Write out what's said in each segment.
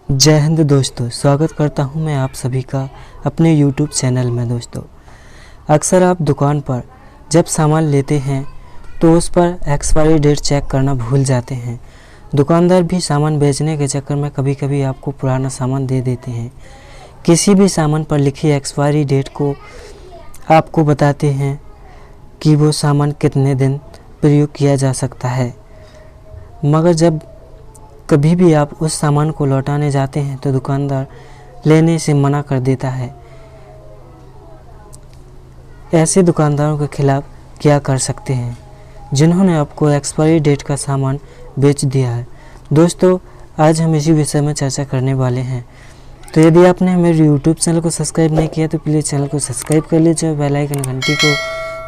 जय हिंद दोस्तों, स्वागत करता हूं मैं आप सभी का अपने YouTube चैनल में। दोस्तों, अक्सर आप दुकान पर जब सामान लेते हैं तो उस पर एक्सपायरी डेट चेक करना भूल जाते हैं। दुकानदार भी सामान बेचने के चक्कर में कभी कभी आपको पुराना सामान दे देते हैं। किसी भी सामान पर लिखी एक्सपायरी डेट को आपको बताते हैं कि वो सामान कितने दिन प्रयोग किया जा सकता है, मगर जब कभी भी आप उस सामान को लौटाने जाते हैं तो दुकानदार लेने से मना कर देता है। ऐसे दुकानदारों के खिलाफ क्या कर सकते हैं जिन्होंने आपको एक्सपायरी डेट का सामान बेच दिया है? दोस्तों, आज हम इसी विषय में चर्चा करने वाले हैं। तो यदि आपने मेरे YouTube चैनल को सब्सक्राइब नहीं किया तो प्लीज़ चैनल को सब्सक्राइब कर लीजिए, बेल आइकन घंटी को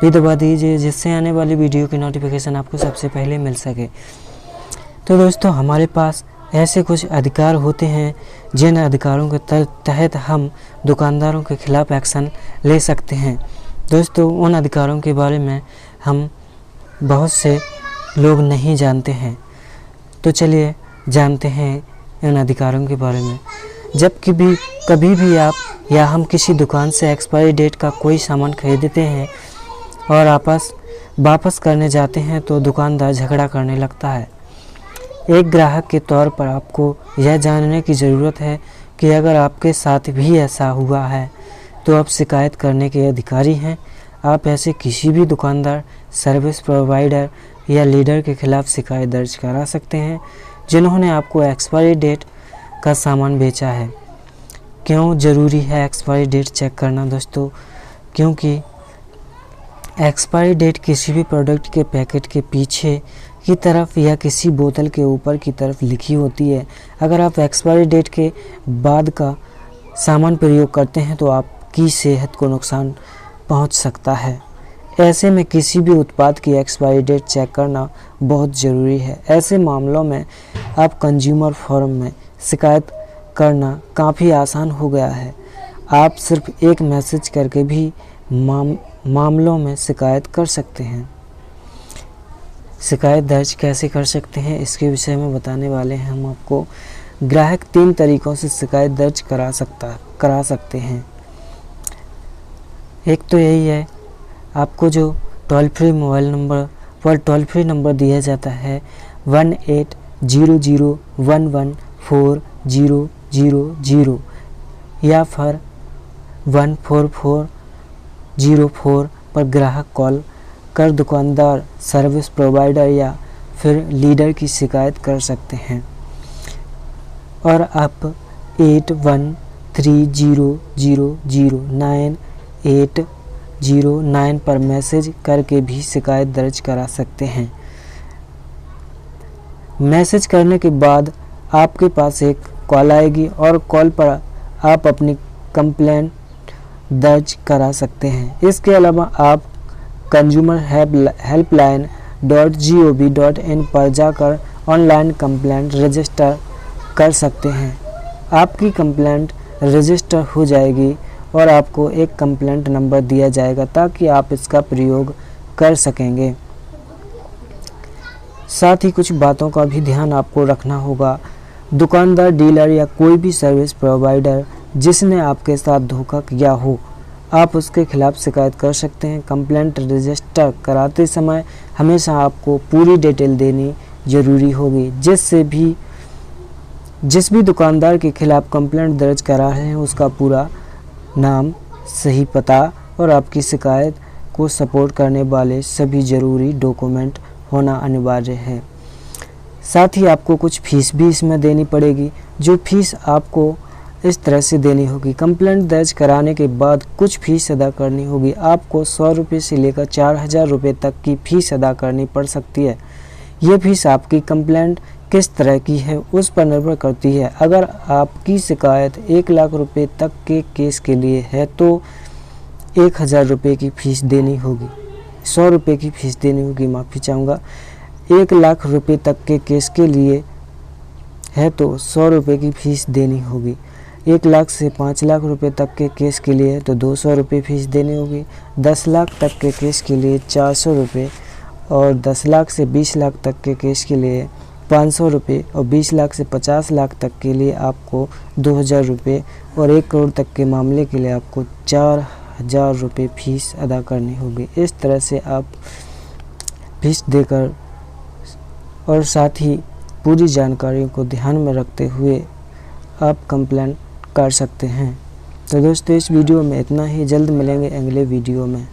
भी दबा दीजिए, जिससे आने वाली वीडियो की नोटिफिकेशन आपको सबसे पहले मिल सके। तो दोस्तों, हमारे पास ऐसे कुछ अधिकार होते हैं जिन अधिकारों के तहत हम दुकानदारों के खिलाफ एक्शन ले सकते हैं। दोस्तों, उन अधिकारों के बारे में हम बहुत से लोग नहीं जानते हैं, तो चलिए जानते हैं इन अधिकारों के बारे में। जब कभी भी आप या हम किसी दुकान से एक्सपायरी डेट का कोई सामान खरीदते हैं और वापस करने जाते हैं तो दुकानदार झगड़ा करने लगता है। एक ग्राहक के तौर पर आपको यह जानने की ज़रूरत है कि अगर आपके साथ भी ऐसा हुआ है तो आप शिकायत करने के अधिकारी हैं। आप ऐसे किसी भी दुकानदार, सर्विस प्रोवाइडर या लीडर के खिलाफ शिकायत दर्ज करा सकते हैं जिन्होंने आपको एक्सपायरी डेट का सामान बेचा है। क्यों ज़रूरी है एक्सपायरी डेट चेक करना? दोस्तों, क्योंकि एक्सपायरी डेट किसी भी प्रोडक्ट के पैकेट के पीछे की तरफ या किसी बोतल के ऊपर की तरफ लिखी होती है। अगर आप एक्सपायरी डेट के बाद का सामान प्रयोग करते हैं तो आपकी सेहत को नुकसान पहुंच सकता है। ऐसे में किसी भी उत्पाद की एक्सपायरी डेट चेक करना बहुत ज़रूरी है। ऐसे मामलों में आप कंज्यूमर फोरम में शिकायत करना काफ़ी आसान हो गया है। आप सिर्फ एक मैसेज करके भी मामलों में शिकायत कर सकते हैं। शिकायत दर्ज कैसे कर सकते हैं इसके विषय में बताने वाले हैं हम आपको। ग्राहक 3 तरीक़ों से शिकायत दर्ज करा सकते हैं। एक तो यही है, आपको जो टोल फ्री मोबाइल नंबर पर टोल फ्री नंबर दिया जाता है 1800114000 या फिर 14404 पर ग्राहक कॉल कर दुकानदार, सर्विस प्रोवाइडर या फिर लीडर की शिकायत कर सकते हैं। और आप 813009 पर मैसेज करके भी शिकायत दर्ज करा सकते हैं। मैसेज करने के बाद आपके पास एक कॉल आएगी और कॉल पर आप अपनी कंप्लेंट दर्ज करा सकते हैं। इसके अलावा आप consumerhelpline.gov.in पर जाकर ऑनलाइन कंप्लेंट रजिस्टर कर सकते हैं। आपकी कंप्लेंट रजिस्टर हो जाएगी और आपको एक कंप्लेंट नंबर दिया जाएगा ताकि आप इसका प्रयोग कर सकेंगे। साथ ही कुछ बातों का भी ध्यान आपको रखना होगा। दुकानदार, डीलर या कोई भी सर्विस प्रोवाइडर जिसने आपके साथ धोखा किया हो, आप उसके खिलाफ शिकायत कर सकते हैं। कंप्लेंट रजिस्टर कराते समय हमेशा आपको पूरी डिटेल देनी ज़रूरी होगी, जिस भी दुकानदार के खिलाफ कंप्लेंट दर्ज करा रहे हैं उसका पूरा नाम, सही पता और आपकी शिकायत को सपोर्ट करने वाले सभी ज़रूरी डॉक्यूमेंट होना अनिवार्य है। साथ ही आपको कुछ फीस भी इसमें देनी पड़ेगी। जो फीस आपको इस तरह से देनी होगी। कंप्लेंट दर्ज कराने के बाद कुछ फीस अदा करनी होगी। आपको 100 रुपये से लेकर 4000 रुपये तक की फ़ीस अदा करनी पड़ सकती है। ये फीस आपकी कंप्लेंट किस तरह की है उस पर निर्भर करती है। अगर आपकी शिकायत 1 लाख रुपये तक के केस के लिए है तो 1000 रुपये की फ़ीस देनी होगी। 100 रुपये की फ़ीस देनी होगी, माफ़ी चाहूँगा। 1 लाख रुपये तक के केस के लिए है तो 100 रुपये की फ़ीस देनी होगी। 1 लाख से 5 लाख रुपए तक के केस के लिए तो 200 रुपये फ़ीस देनी होगी। 10 लाख तक के केस के लिए 400 रुपये और 10 लाख से 20 लाख तक के केस के लिए 500 रुपये और 20 लाख से 50 लाख तक के लिए आपको 2000 रुपये और 1 करोड़ तक के मामले के लिए आपको 4000 रुपये फीस अदा करनी होगी। इस तरह से आप फीस देकर और साथ ही पूरी जानकारियों को ध्यान में रखते हुए आप कंप्लेंट कर सकते हैं। तो दोस्तों इस वीडियो में इतना ही, जल्द मिलेंगे अगले वीडियो में।